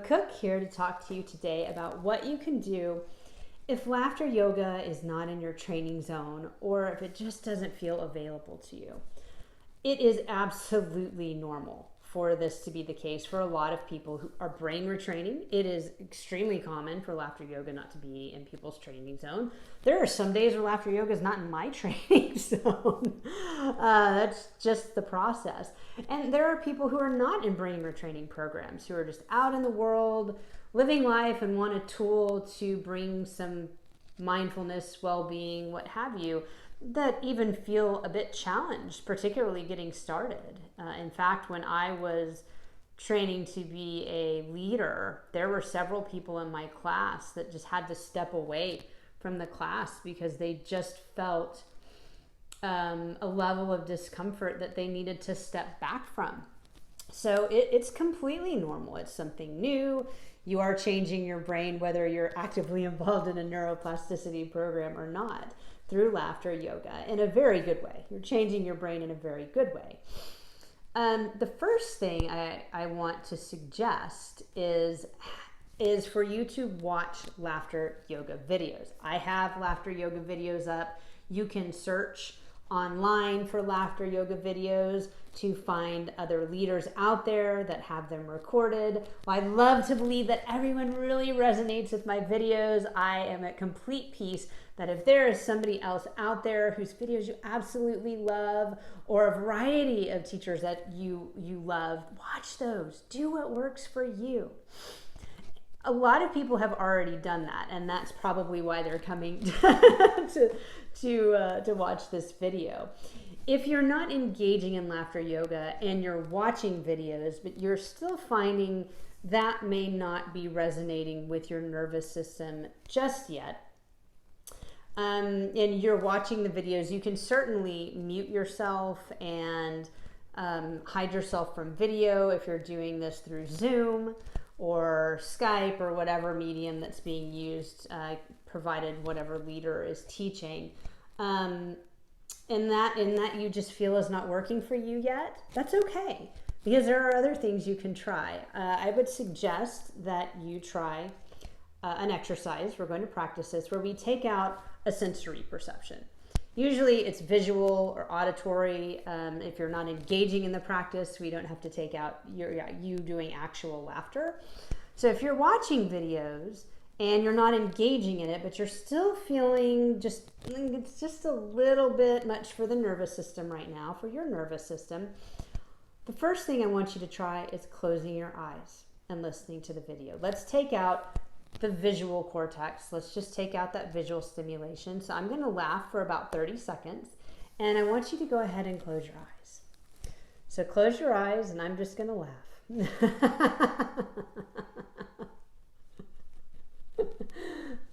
Cook here to talk to you today about what you can do if laughter yoga is not in your training zone or if it just doesn't feel available to you. It is absolutely normal for this to be the case for a lot of people who are brain retraining. It is extremely common for laughter yoga not to be in people's training zone. There are some days where laughter yoga is not in my training zone. That's just the process. And there are people who are not in brain retraining programs, who are just out in the world, living life and want a tool to bring some mindfulness, well-being, what have you, that even feel a bit challenged, particularly getting started. In fact, when I was training to be a leader, there were several people in my class that just had to step away from the class because they just felt a level of discomfort that they needed to step back from. So it's completely normal. It's something new. You are changing your brain, whether you're actively involved in a neuroplasticity program or not, through laughter yoga in a very good way. You're changing your brain in a very good way. The first thing I want to suggest is for you to watch laughter yoga videos. I have laughter yoga videos up. You can search online for laughter yoga videos to find other leaders out there that have them recorded. Well, I love to believe that everyone really resonates with my videos. I am at complete peace that if there is somebody else out there whose videos you absolutely love, or a variety of teachers that you love, watch those. Do what works for you. A lot of people have already done that, and that's probably why they're coming to watch this video. If you're not engaging in laughter yoga and you're watching videos, but you're still finding that may not be resonating with your nervous system just yet, and you're watching the videos, you can certainly mute yourself and hide yourself from video if you're doing this through Zoom or Skype or whatever medium that's being used, provided whatever leader is teaching. In that you just feel is not working for you yet, that's okay, because there are other things you can try. I would suggest that you try an exercise. We're going to practice this where we take out a sensory perception. Usually it's visual or auditory. If you're not engaging in the practice, we don't have to take out you doing actual laughter. So if you're watching videos and you're not engaging in it, but you're still feeling it's just a little bit much for the nervous system right now, for your nervous system, the first thing I want you to try is closing your eyes and listening to the video. Let's take out the visual cortex. Let's just take out that visual stimulation. So I'm going to laugh for about 30 seconds, and I want you to go ahead and close your eyes. So close your eyes, and I'm just going to laugh.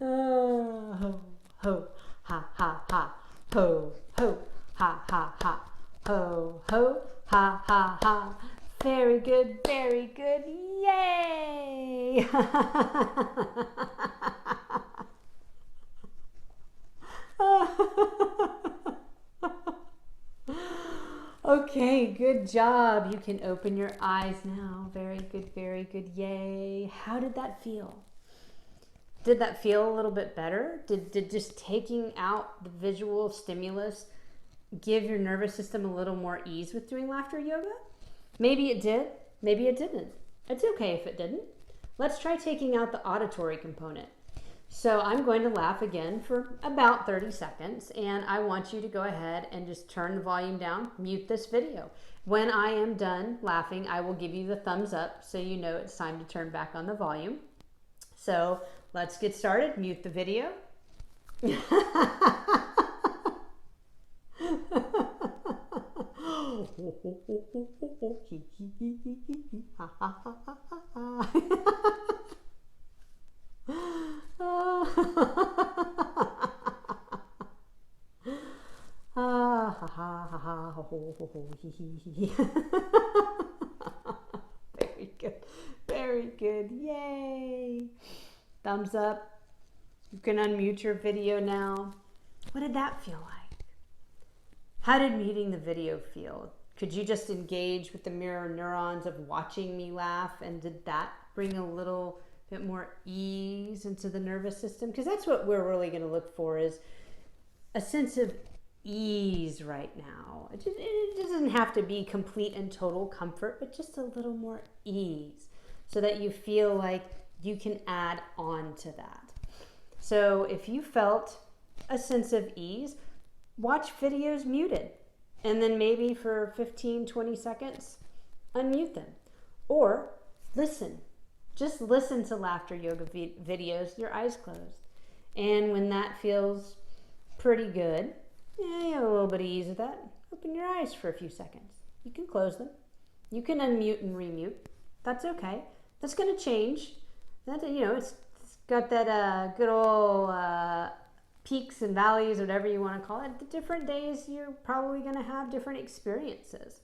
Oh, ho, ho, ha, ha, ha, ho, ho, ha, ha, ha, ho, ho, ha, ha, ha. Very good, very good. Yay! Okay, good job. You can open your eyes now. Very good, very good. Yay. How did that feel? Did that feel a little bit better? Did just taking out the visual stimulus give your nervous system a little more ease with doing laughter yoga? Maybe it did, maybe it didn't. It's okay if it didn't. Let's try taking out the auditory component. So I'm going to laugh again for about 30 seconds, and I want you to go ahead and just turn the volume down, mute this video. When I am done laughing, I will give you the thumbs up so you know it's time to turn back on the volume. So let's get started. Mute the video. Very good. Very good. Yay. Thumbs up. You can unmute your video now. What did that feel like? How did muting the video feel? Could you just engage with the mirror neurons of watching me laugh? And did that bring a little bit more ease into the nervous system? Because that's what we're really going to look for, is a sense of ease right now. It doesn't have to be complete and total comfort, but just a little more ease so that you feel like you can add on to that. So if you felt a sense of ease, watch videos muted. And then maybe for 15, 20 seconds, unmute them. Or listen. Just listen to laughter yoga videos, your eyes closed. And when that feels pretty good, you have a little bit of ease with that, open your eyes for a few seconds. You can close them. You can unmute and remute. That's okay. That's going to change. It's got that good old peaks and valleys, whatever you want to call it. The different days, you're probably going to have different experiences.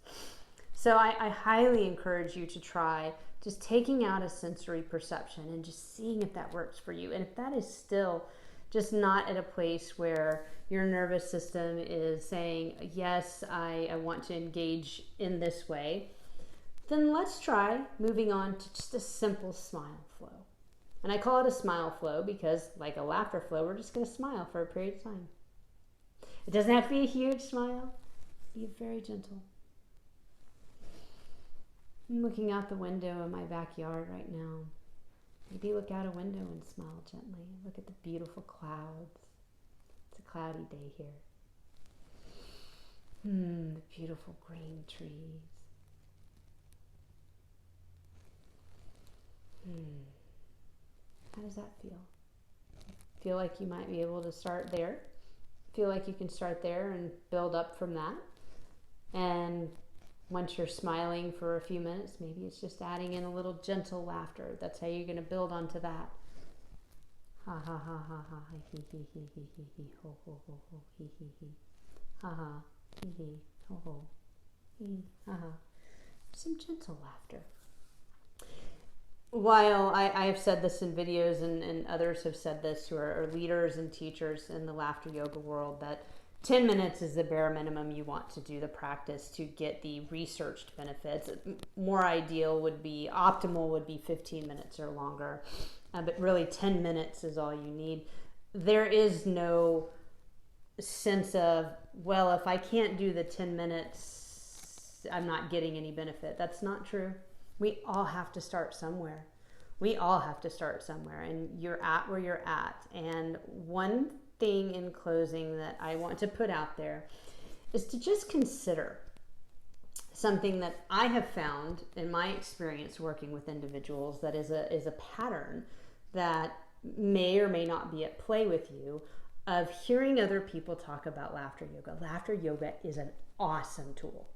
So I highly encourage you to try just taking out a sensory perception and just seeing if that works for you. And if that is still just not at a place where your nervous system is saying, yes, I want to engage in this way, then let's try moving on to just a simple smile flow. And I call it a smile flow because, like a laughter flow, we're just going to smile for a period of time. It doesn't have to be a huge smile. Be very gentle. I'm looking out the window in my backyard right now. Maybe look out a window and smile gently. Look at the beautiful clouds. It's a cloudy day here. The beautiful green trees. How does that feel? Feel like you might be able to start there? Feel like you can start there and build up from that? And once you're smiling for a few minutes, maybe it's just adding in a little gentle laughter. That's how you're going to build onto that. Ha ha ha ha ha, hee hee hee hee hee hee, ho ho ho ho, hee hee hee. Ha ha, hee hee, ho ho, hee, ha ha. Some gentle laughter. While I have said this in videos and others have said this who are leaders and teachers in the laughter yoga world, that 10 minutes is the bare minimum you want to do the practice to get the researched benefits. More optimal would be 15 minutes or longer, but really 10 minutes is all you need. There is no sense of, well, if I can't do the 10 minutes, I'm not getting any benefit. That's not true. We all have to start somewhere. And you're at where you're at. And one thing in closing that I want to put out there is to just consider something that I have found in my experience working with individuals that is a pattern that may or may not be at play with you, of hearing other people talk about laughter yoga. Laughter yoga is an awesome tool.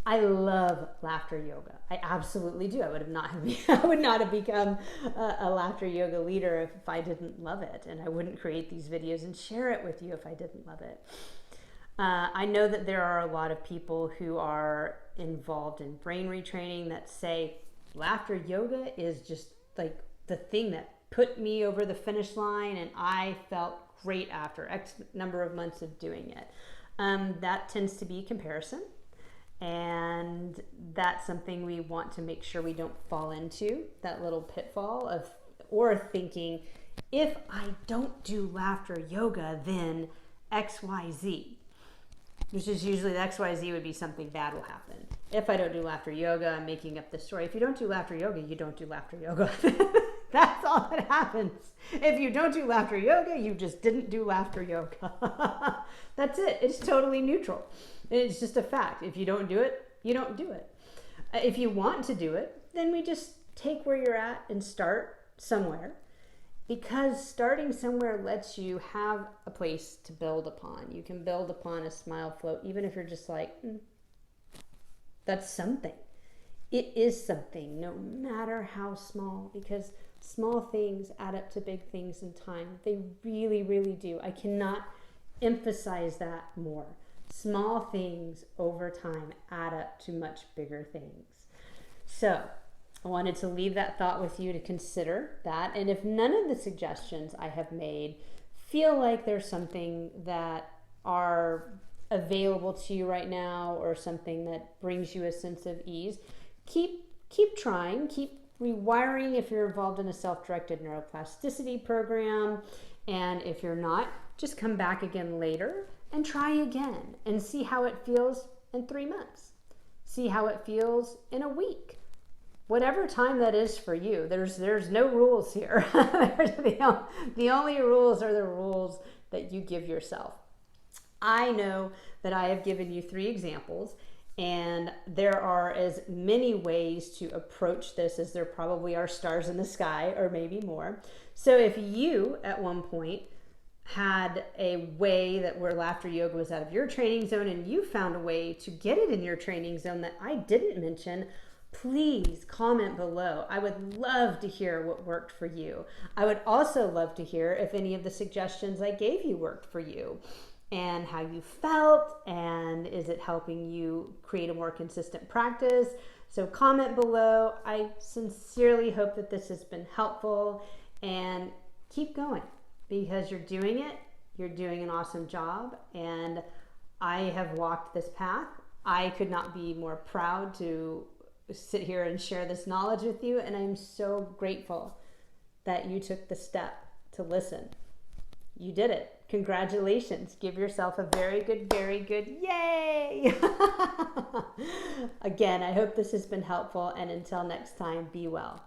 I love laughter yoga. I absolutely do. I would not have become a laughter yoga leader if I didn't love it, and I wouldn't create these videos and share it with you if I didn't love it. I know that there are a lot of people who are involved in brain retraining that say laughter yoga is just like the thing that put me over the finish line and I felt great after X number of months of doing it. That tends to be comparison. And that's something we want to make sure we don't fall into, that little pitfall of, or thinking, if I don't do laughter yoga, then XYZ, which is usually the XYZ would be something bad will happen. If I don't do laughter yoga, I'm making up this story. If you don't do laughter yoga, you don't do laughter yoga. That's all that happens. If you don't do laughter yoga, you just didn't do laughter yoga. That's it. It's totally neutral. It's just a fact. If you don't do it, you don't do it. If you want to do it, then we just take where you're at and start somewhere, because starting somewhere lets you have a place to build upon. You can build upon a smile flow, even if you're just like, that's something. It is something, no matter how small, because small things add up to big things in time. They really, really do. I cannot emphasize that more. Small things over time add up to much bigger things. So I wanted to leave that thought with you to consider that. And if none of the suggestions I have made feel like there's something that are available to you right now or something that brings you a sense of ease, keep trying, keep rewiring if you're involved in a self-directed neuroplasticity program. And if you're not, just come back again later and try again and see how it feels in 3 months. See how it feels in a week. Whatever time that is for you. There's no rules here. The only rules are the rules that you give yourself. I know that I have given you 3 examples, and there are as many ways to approach this as there probably are stars in the sky, or maybe more. So if you at one point had a way that where laughter yoga was out of your training zone and you found a way to get it in your training zone that I didn't mention, please comment below. I would love to hear what worked for you. I would also love to hear if any of the suggestions I gave you worked for you and how you felt, and is it helping you create a more consistent practice. So comment below. I sincerely hope that this has been helpful, and keep going because you're doing it. You're doing an awesome job, and I have walked this path. I could not be more proud to sit here and share this knowledge with you, and I'm so grateful that you took the step to listen. You did it. Congratulations. Give yourself a very good yay. Again, I hope this has been helpful, and until next time, be well.